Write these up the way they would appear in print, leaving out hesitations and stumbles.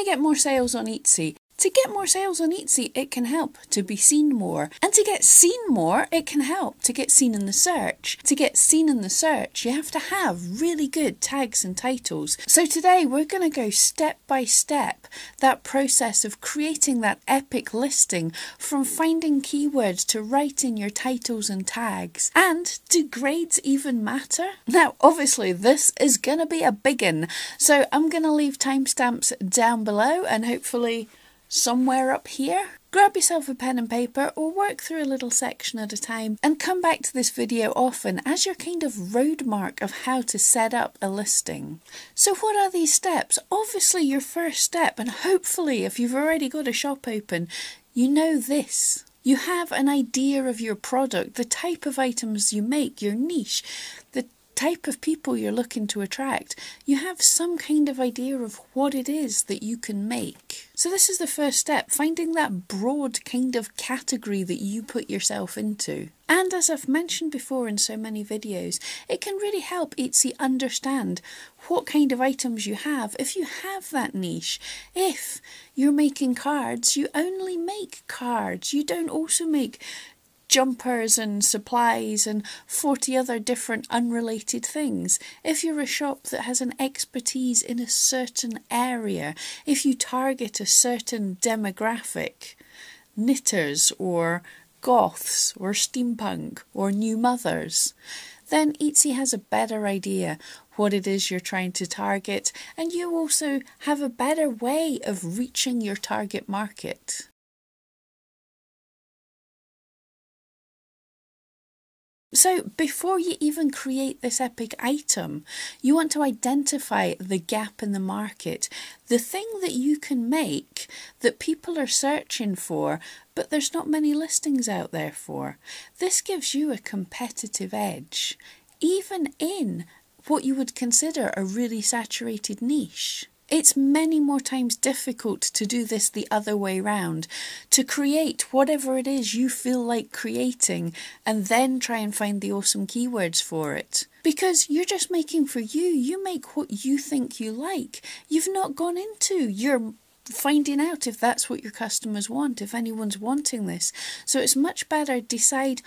to get more sales on Etsy. To get more sales on Etsy, it can help to be seen more. And to get seen more, it can help to get seen in the search. To get seen in the search, you have to have really good tags and titles. So today we're going to go step by step that process of creating that epic listing, from finding keywords to writing your titles and tags. And do grades even matter? Now, obviously, this is going to be a big one. So I'm going to leave timestamps down below and hopefully somewhere up here. Grab yourself a pen and paper or work through a little section at a time and come back to this video often as your kind of road mark of how to set up a listing. So what are these steps? Obviously your first step, and hopefully if you've already got a shop open, you know this. You have an idea of your product, the type of items you make, your niche, the type of people you're looking to attract. You have some kind of idea of what it is that you can make. So this is the first step, finding that broad kind of category that you put yourself into. And as I've mentioned before in so many videos, it can really help Etsy understand what kind of items you have if you have that niche. If you're making cards, you only make cards. You don't also make jumpers and supplies and 40 other different unrelated things. If you're a shop that has an expertise in a certain area, if you target a certain demographic, knitters or goths or steampunk or new mothers, then Etsy has a better idea what it is you're trying to target, and you also have a better way of reaching your target market. So before you even create this epic item, you want to identify the gap in the market, the thing that you can make that people are searching for, but there's not many listings out there for. This gives you a competitive edge, even in what you would consider a really saturated niche. It's many more times difficult to do this the other way round, to create whatever it is you feel like creating and then try and find the awesome keywords for it. Because you're just making for you. You make what you think you like. You've not gone into you're finding out if that's what your customers want, if anyone's wanting this. So it's much better decide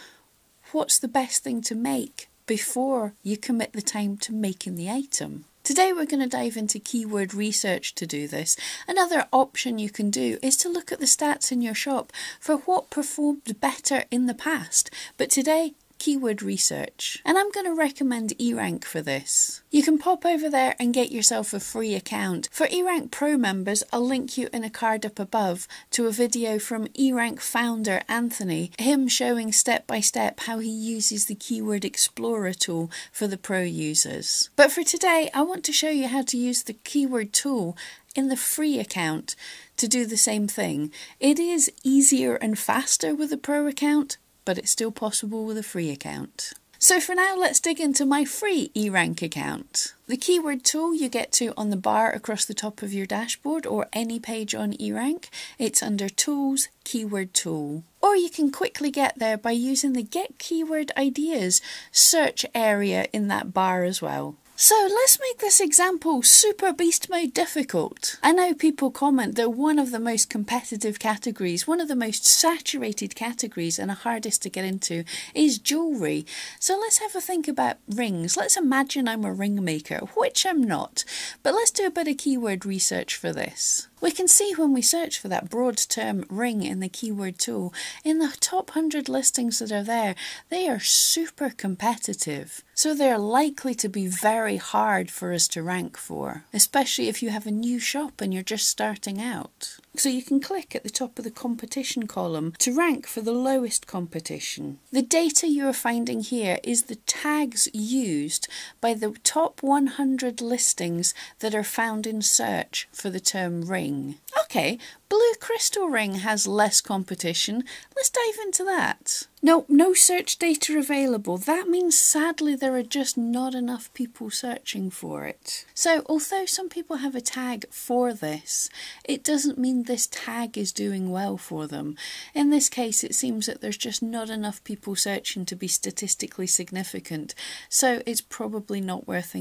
what's the best thing to make before you commit the time to making the item. Today we're going to dive into keyword research to do this. Another option you can do is to look at the stats in your shop for what performed better in the past. But today, keyword research. And I'm going to recommend eRank for this. You can pop over there and get yourself a free account. For eRank Pro members, I'll link you in a card up above to a video from eRank founder Anthony, him showing step by step how he uses the Keyword Explorer tool for the pro users. But for today, I want to show you how to use the keyword tool in the free account to do the same thing. It is easier and faster with a pro account, but it's still possible with a free account. So for now, let's dig into my free eRank account. The keyword tool you get to on the bar across the top of your dashboard or any page on eRank. It's under Tools, Keyword Tool. Or you can quickly get there by using the Get Keyword Ideas search area in that bar as well. So let's make this example super beast mode difficult. I know people comment that one of the most competitive categories, one of the most saturated categories and the hardest to get into is jewellery. So let's have a think about rings. Let's imagine I'm a ring maker, which I'm not. But let's do a bit of keyword research for this. We can see when we search for that broad term ring in the keyword tool, in the top 100 listings that are there, they are super competitive. So they're likely to be very hard for us to rank for, especially if you have a new shop and you're just starting out. So you can click at the top of the competition column to rank for the lowest competition. The data you're finding here is the tags used by the top 100 listings that are found in search for the term ring. Okay, blue crystal ring has less competition. Let's dive into that. No search data available. That means sadly there are just not enough people searching for it. So although some people have a tag for this, it doesn't mean this tag is doing well for them. In this case, it seems that there's just not enough people searching to be statistically significant. So it's probably not worth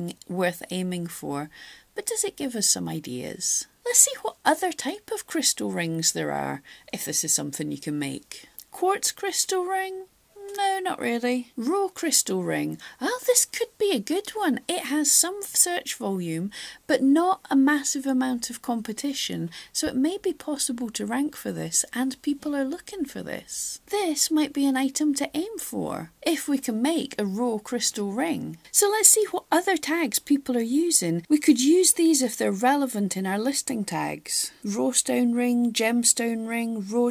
aiming for. But does it give us some ideas? let's see what other type of crystal rings there are, if this is something you can make. Quartz crystal ring? No, not really. Raw crystal ring. Oh, this could be a good one. It has some search volume, but not a massive amount of competition, so it may be possible to rank for this, and people are looking for this. This might be an item to aim for, if we can make a raw crystal ring. So let's see what other tags people are using. We could use these if they're relevant in our listing tags. Raw stone ring, gemstone ring, raw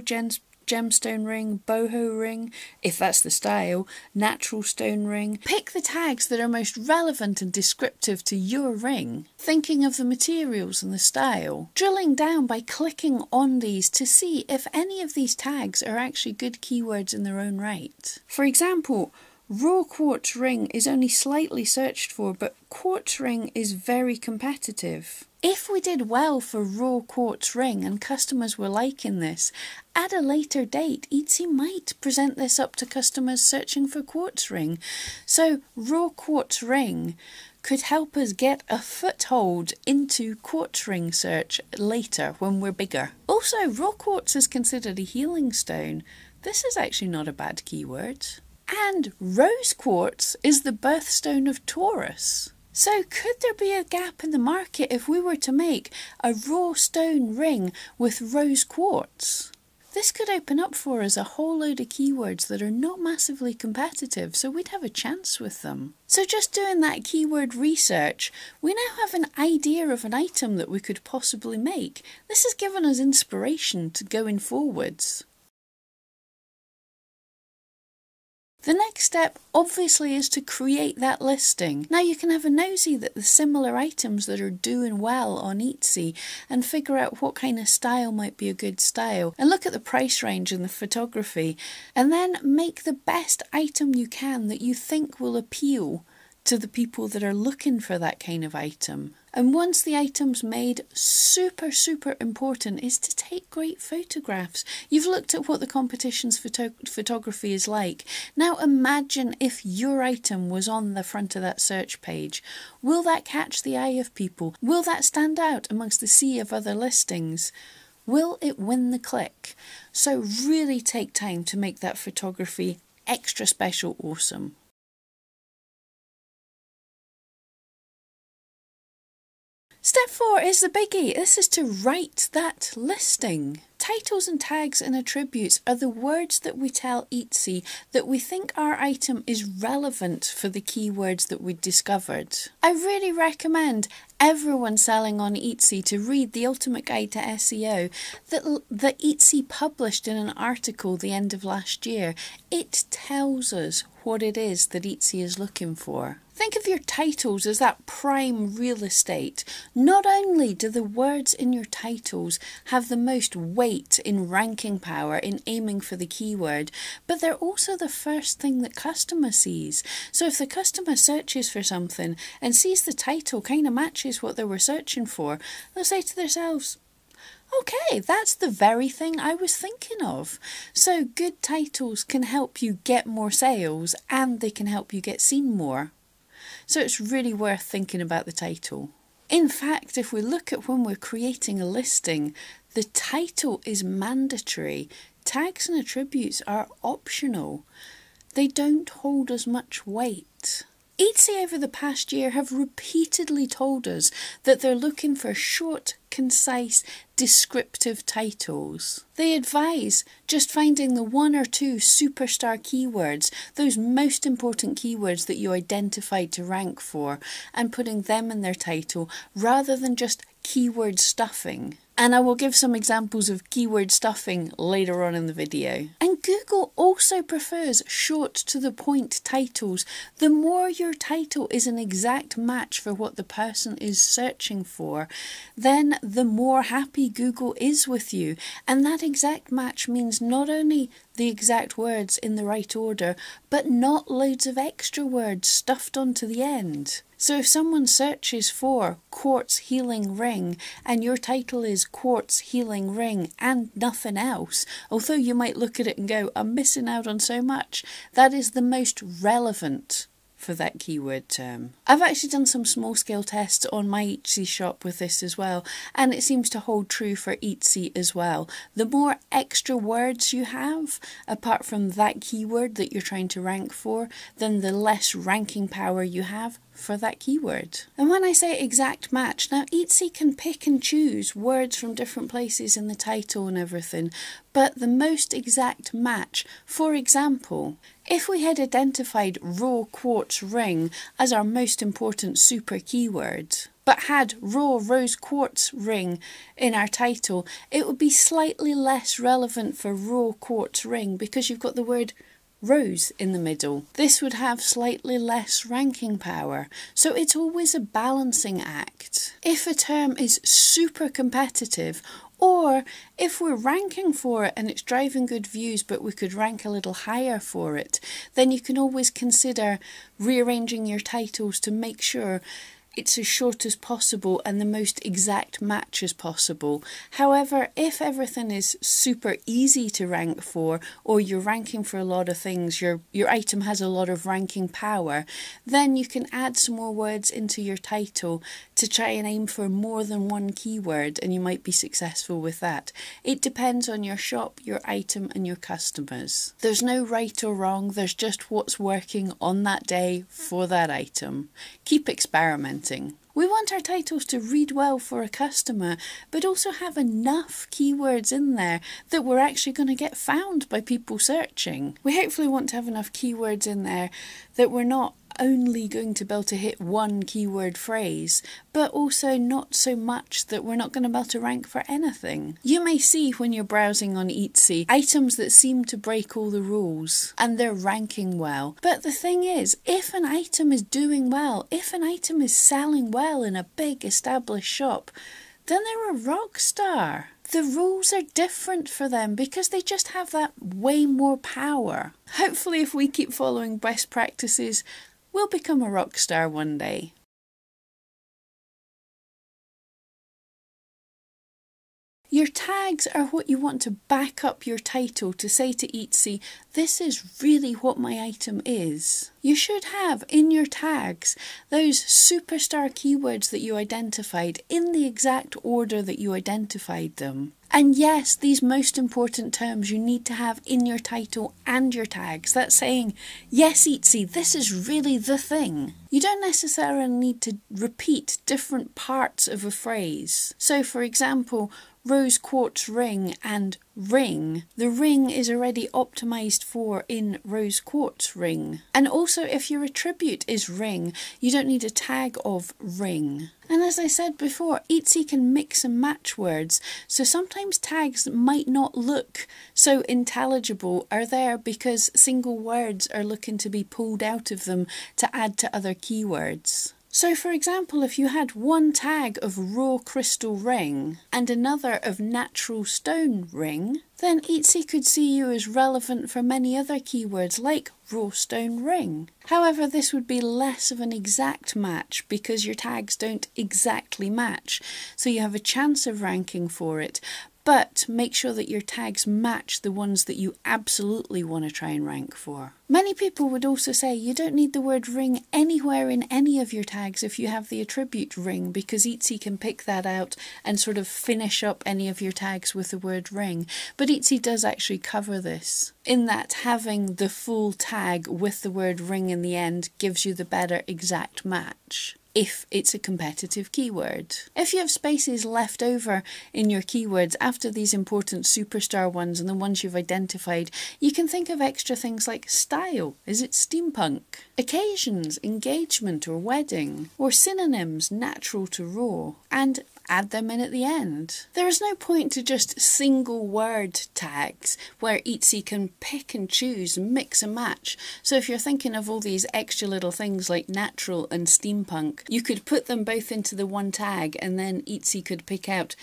gemstone ring, boho ring, if that's the style, natural stone ring. Pick the tags that are most relevant and descriptive to your ring, thinking of the materials and the style. Drilling down by clicking on these to see if any of these tags are actually good keywords in their own right. For example, raw quartz ring is only slightly searched for, but quartz ring is very competitive. If we did well for raw quartz ring and customers were liking this, at a later date, Etsy might present this up to customers searching for quartz ring. So raw quartz ring could help us get a foothold into quartz ring search later when we're bigger. Also, raw quartz is considered a healing stone. This is actually not a bad keyword. And rose quartz is the birthstone of Taurus. So could there be a gap in the market if we were to make a raw stone ring with rose quartz? This could open up for us a whole load of keywords that are not massively competitive, so we'd have a chance with them. So just doing that keyword research, we now have an idea of an item that we could possibly make. This has given us inspiration to going forwards. The next step obviously is to create that listing. Now you can have a nosy at the similar items that are doing well on Etsy and figure out what kind of style might be a good style and look at the price range and the photography and then make the best item you can that you think will appeal to the people that are looking for that kind of item. And once the item's made, super important is to take great photographs. You've looked at what the competition's photography is like. Now imagine if your item was on the front of that search page. Will that catch the eye of people? Will that stand out amongst the sea of other listings? Will it win the click? So really take time to make that photography extra special awesome. Step 4 is the biggie. This is to write that listing. Titles and tags and attributes are the words that we tell Etsy that we think our item is relevant for the keywords that we discovered. I really recommend everyone selling on Etsy to read The Ultimate Guide to SEO that Etsy published in an article the end of last year. It tells us what it is that Etsy is looking for. Think of your titles as that prime real estate. Not only do the words in your titles have the most weight in ranking power in aiming for the keyword, but they're also the first thing that customer sees. So if the customer searches for something and sees the title kind of matches what they were searching for, they'll say to themselves, okay, that's the very thing I was thinking of. So good titles can help you get more sales and they can help you get seen more. So it's really worth thinking about the title. In fact, if we look at when we're creating a listing, the title is mandatory. Tags and attributes are optional. They don't hold as much weight. Etsy over the past year have repeatedly told us that they're looking for short, concise, descriptive titles. They advise just finding the 1 or 2 superstar keywords, those most important keywords that you identified to rank for, and putting them in their title rather than just keyword stuffing. And I will give some examples of keyword stuffing later on in the video. And Google also prefers short to the point titles. The more your title is an exact match for what the person is searching for, then the more happy Google is with you. And that exact match means not only the exact words in the right order, but not loads of extra words stuffed onto the end. So if someone searches for quartz healing ring and your title is quartz healing ring and nothing else, although you might look at it and go, I'm missing out on so much, that is the most relevant for that keyword term. I've actually done some small scale tests on my Etsy shop with this as well, and it seems to hold true for Etsy as well. The more extra words you have, apart from that keyword that you're trying to rank for, then the less ranking power you have for that keyword. And when I say exact match, now Etsy can pick and choose words from different places in the title and everything, but the most exact match, for example, if we had identified raw quartz ring as our most important super keyword, but had raw rose quartz ring in our title, it would be slightly less relevant for raw quartz ring because you've got the word rose in the middle. This would have slightly less ranking power. So it's always a balancing act. If a term is super competitive, or if we're ranking for it and it's driving good views but we could rank a little higher for it, then you can always consider rearranging your titles to make sure it's as short as possible and the most exact match as possible. However, if everything is super easy to rank for, or you're ranking for a lot of things, your item has a lot of ranking power, then you can add some more words into your title to try and aim for more than one keyword, and you might be successful with that. It depends on your shop, your item and your customers. There's no right or wrong, there's just what's working on that day for that item. Keep experimenting. We want our titles to read well for a customer, but also have enough keywords in there that we're actually going to get found by people searching. We hopefully want to have enough keywords in there that we're not only going to be able to hit one keyword phrase, but also not so much that we're not going to be able to rank for anything. You may see when you're browsing on Etsy items that seem to break all the rules and they're ranking well. But the thing is, if an item is doing well, if an item is selling well in a big established shop, then they're a rock star. The rules are different for them because they just have that way more power. Hopefully, if we keep following best practices, we'll become a rock star one day. Your tags are what you want to back up your title to say to Etsy, this is really what my item is. You should have in your tags those superstar keywords that you identified in the exact order that you identified them. And yes, these most important terms you need to have in your title and your tags. That's saying, yes, Etsy, this is really the thing. You don't necessarily need to repeat different parts of a phrase. So, for example, rose quartz ring and ring. The ring is already optimized for in rose quartz ring. And also if your attribute is ring, you don't need a tag of ring. And as I said before, Etsy can mix and match words, so sometimes tags that might not look so intelligible are there because single words are looking to be pulled out of them to add to other keywords. So for example, if you had one tag of raw crystal ring and another of natural stone ring, then Etsy could see you as relevant for many other keywords like raw stone ring. However, this would be less of an exact match because your tags don't exactly match, so you have a chance of ranking for it. But make sure that your tags match the ones that you absolutely want to try and rank for. Many people would also say you don't need the word ring anywhere in any of your tags if you have the attribute ring, because Etsy can pick that out and sort of finish up any of your tags with the word ring. But Etsy does actually cover this, in that having the full tag with the word ring in the end gives you the better exact match if it's a competitive keyword. If you have spaces left over in your keywords after these important superstar ones and the ones you've identified, you can think of extra things like style. Is it steampunk? Occasions, engagement or wedding, or synonyms, natural to raw, and add them in at the end. There is no point to just single word tags where Etsy can pick and choose, mix and match. So if you're thinking of all these extra little things like natural and steampunk, you could put them both into the one tag and then Etsy could pick out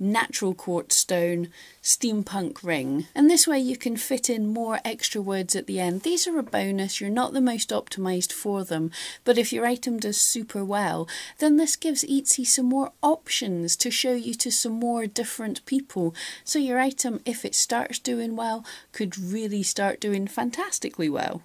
natural quartz stone, steampunk ring. And this way you can fit in more extra words at the end. These are a bonus, you're not the most optimized for them, but if your item does super well, then this gives Etsy some more options to show you to some more different people. So your item, if it starts doing well, could really start doing fantastically well.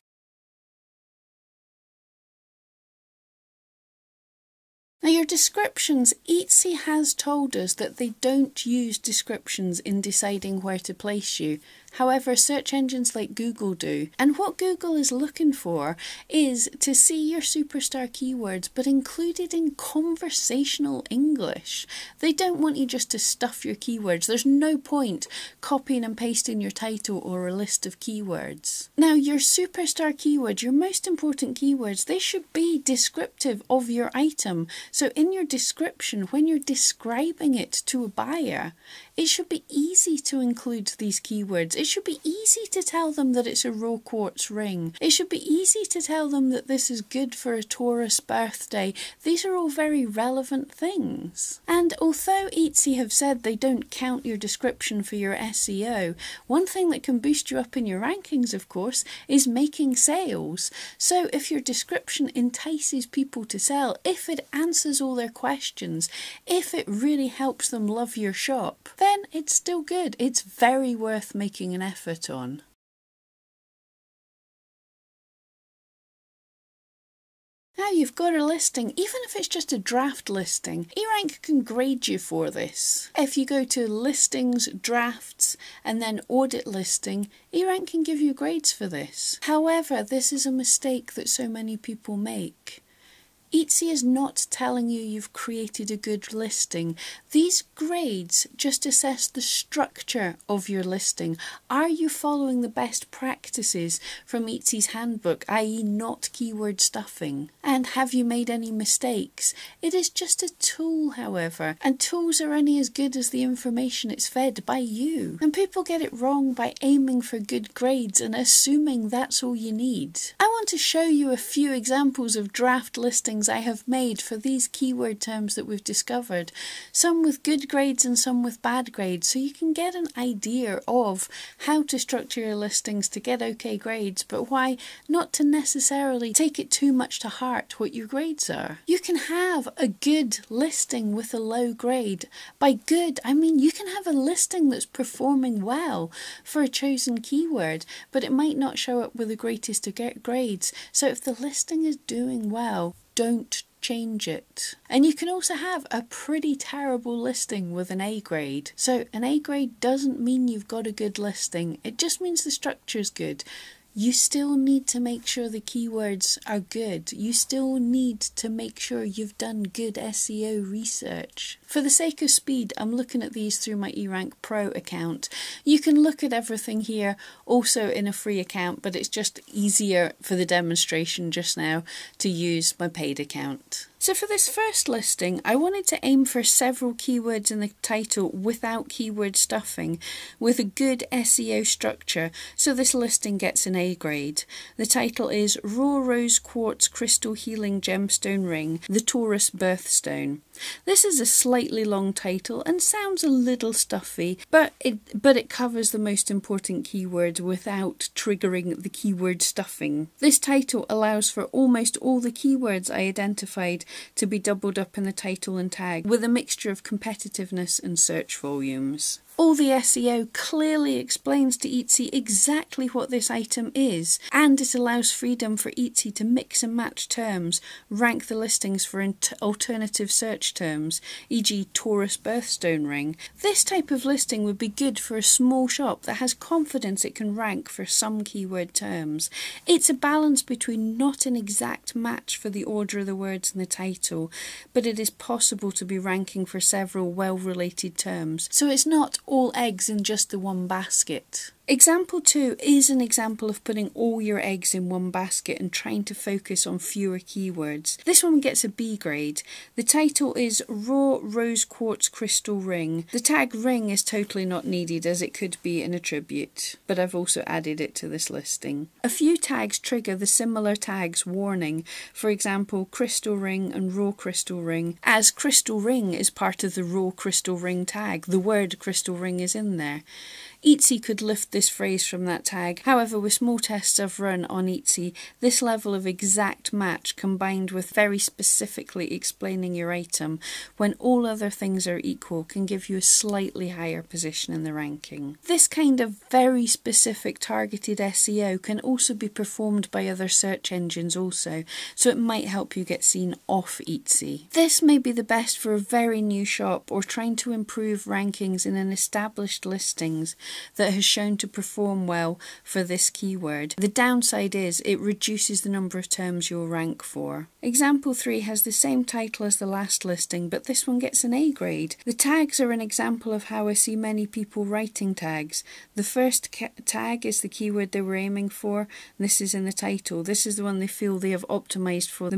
Now your descriptions, Etsy has told us that they don't use descriptions in deciding where to place you. However, search engines like Google do. And what Google is looking for is to see your superstar keywords, but included in conversational English. They don't want you just to stuff your keywords. There's no point copying and pasting your title or a list of keywords. Now, your superstar keywords, your most important keywords, they should be descriptive of your item. So in your description, when you're describing it to a buyer, it should be easy to include these keywords. It should be easy to tell them that it's a raw quartz ring. It should be easy to tell them that this is good for a Taurus birthday. These are all very relevant things. And although Etsy have said they don't count your description for your SEO, one thing that can boost you up in your rankings, of course, is making sales. So if your description entices people to sell, if it answers all their questions, if it really helps them love your shop, then it's still good. It's very worth making an effort on. Now you've got a listing, even if it's just a draft listing, eRank can grade you for this. If you go to listings, drafts, and then audit listing, eRank can give you grades for this. However, this is a mistake that so many people make. Etsy is not telling you you've created a good listing. These grades just assess the structure of your listing. Are you following the best practices from Etsy's handbook, i.e. not keyword stuffing? And have you made any mistakes? It is just a tool, however, and tools are only as good as the information it's fed by you. And people get it wrong by aiming for good grades and assuming that's all you need. I want to show you a few examples of draft listings I have made for these keyword terms that we've discovered, some with good grades and some with bad grades, so you can get an idea of how to structure your listings to get okay grades, but why not to necessarily take it too much to heart what your grades are. You can have a good listing with a low grade. By good, I mean you can have a listing that's performing well for a chosen keyword, but it might not show up with the greatest to get grades. So if the listing is doing well, don't change it. And you can also have a pretty terrible listing with an A grade. So an A grade doesn't mean you've got a good listing. It just means the structure's good. You still need to make sure the keywords are good. You still need to make sure you've done good SEO research. For the sake of speed, I'm looking at these through my eRank Pro account. You can look at everything here also in a free account, but it's just easier for the demonstration just now to use my paid account. So for this first listing, I wanted to aim for several keywords in the title without keyword stuffing, with a good SEO structure, so this listing gets an A grade. The title is Raw Rose Quartz Crystal Healing Gemstone Ring, the Taurus Birthstone. This is a slightly long title and sounds a little stuffy, but it covers the most important keywords without triggering the keyword stuffing. This title allows for almost all the keywords I identified to be doubled up in the title and tag, with a mixture of competitiveness and search volumes. All the SEO clearly explains to Etsy exactly what this item is, and it allows freedom for Etsy to mix and match terms, rank the listings for alternative search terms, e.g. Taurus birthstone ring. This type of listing would be good for a small shop that has confidence it can rank for some keyword terms. It's a balance between not an exact match for the order of the words in the title, but it is possible to be ranking for several well-related terms, so it's not all eggs in just the one basket. Example 2 is an example of putting all your eggs in one basket and trying to focus on fewer keywords. This one gets a B grade. The title is Raw Rose Quartz Crystal Ring. The tag ring is totally not needed as it could be an attribute, but I've also added it to this listing. A few tags trigger the similar tags warning, for example crystal ring and raw crystal ring, as crystal ring is part of the raw crystal ring tag. The word crystal ring is in there. Etsy could lift this phrase from that tag. However, with small tests I've run on Etsy, this level of exact match combined with very specifically explaining your item when all other things are equal can give you a slightly higher position in the ranking. This kind of very specific targeted SEO can also be performed by other search engines also, so it might help you get seen off Etsy. This may be the best for a very new shop or trying to improve rankings in an established listings that has shown to perform well for this keyword. The downside is it reduces the number of terms you'll rank for. Example 3 has the same title as the last listing, but this one gets an A grade. The tags are an example of how I see many people writing tags. The first tag is the keyword they were aiming for. This is in the title. This is the one they feel they have optimised for the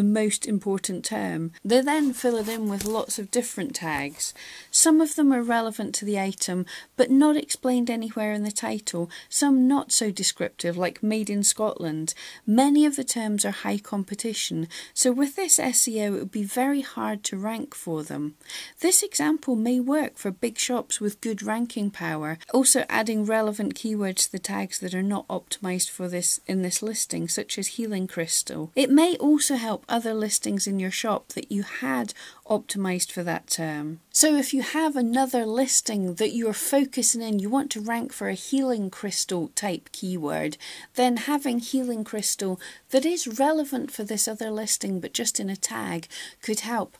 most important term. They then fill it in with lots of different tags. Some of them are relevant to the item, but not explained anywhere in the title. Some not so descriptive, like Made in Scotland. Many of the terms are high competition, so with this SEO it would be very hard to rank for them. This example may work for big shops with good ranking power, also adding relevant keywords to the tags that are not optimised for this in this listing, such as healing crystal. It may also help other listings in your shop that you had optimised for that term. So if you have another listing that you're focusing in, you want to rank for a healing crystal type keyword, then having healing crystal that is relevant for this other listing but just in a tag could help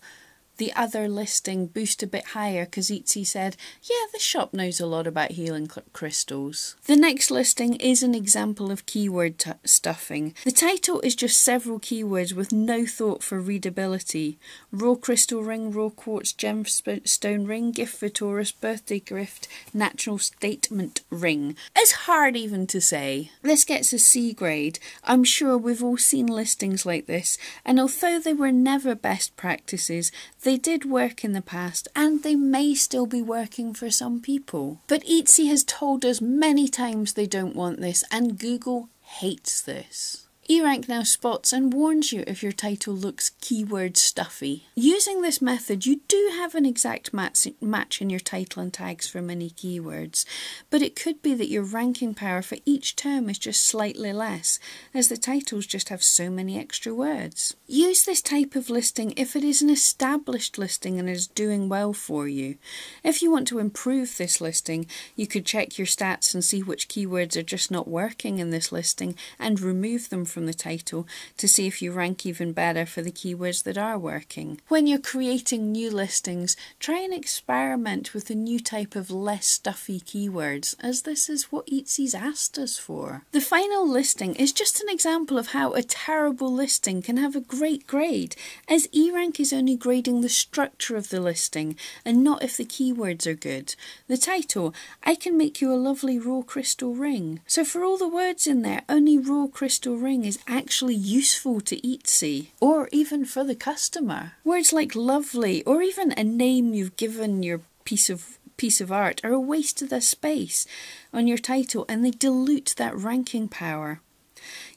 the other listing boost a bit higher because Etsy said, yeah, this shop knows a lot about healing crystals. The next listing is an example of keyword stuffing. The title is just several keywords with no thought for readability. Raw crystal ring, raw quartz gemstone ring, gift for Taurus, birthday gift, natural statement ring. It's hard even to say. This gets a C grade. I'm sure we've all seen listings like this, and although they were never best practices, they did work in the past and they may still be working for some people. But Etsy has told us many times they don't want this, and Google hates this. eRank now spots and warns you if your title looks keyword stuffy. Using this method, you do have an exact match in your title and tags for many keywords, but it could be that your ranking power for each term is just slightly less, as the titles just have so many extra words. Use this type of listing if it is an established listing and is doing well for you. If you want to improve this listing, you could check your stats and see which keywords are just not working in this listing and remove them from the title to see if you rank even better for the keywords that are working. When you're creating new listings, try and experiment with a new type of less stuffy keywords, as this is what Etsy's asked us for. The final listing is just an example of how a terrible listing can have a great grade, as eRank is only grading the structure of the listing and not if the keywords are good. The title, I can make you a lovely raw crystal ring. So for all the words in there, only raw crystal ring is actually useful to Etsy, or even for the customer. Words like lovely, or even a name you've given your piece of art, are a waste of the space on your title and they dilute that ranking power.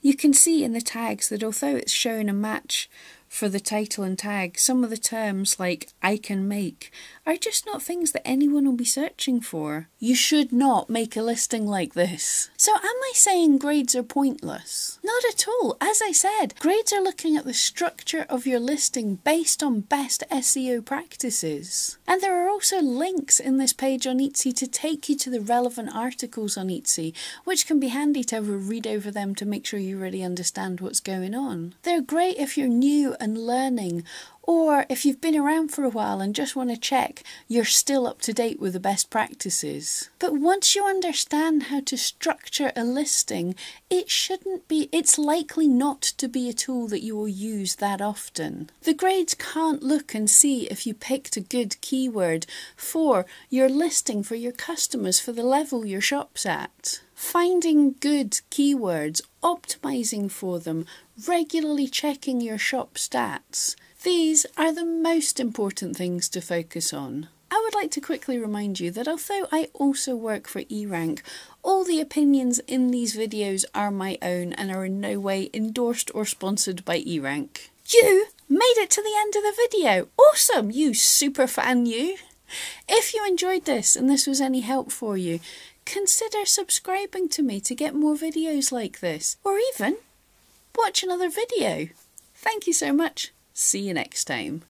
You can see in the tags that although it's showing a match for the title and tag, some of the terms like I can make are just not things that anyone will be searching for. You should not make a listing like this. So am I saying grades are pointless? Not at all. As I said, grades are looking at the structure of your listing based on best SEO practices. And there are also links in this page on Etsy to take you to the relevant articles on Etsy, which can be handy to have a read over them to make sure you really understand what's going on. They're great if you're new and learning, or if you've been around for a while and just want to check you're still up to date with the best practices. But once you understand how to structure a listing, it's likely not to be a tool that you will use that often. The grades can't look and see if you picked a good keyword for your listing, for your customers, for the level your shop's at. Finding good keywords, optimising for them, regularly checking your shop stats. These are the most important things to focus on. I would like to quickly remind you that although I also work for eRank, all the opinions in these videos are my own and are in no way endorsed or sponsored by eRank. You made it to the end of the video! Awesome, you super fan you! If you enjoyed this and this was any help for you, consider subscribing to me to get more videos like this, or even watch another video. Thank you so much. See you next time.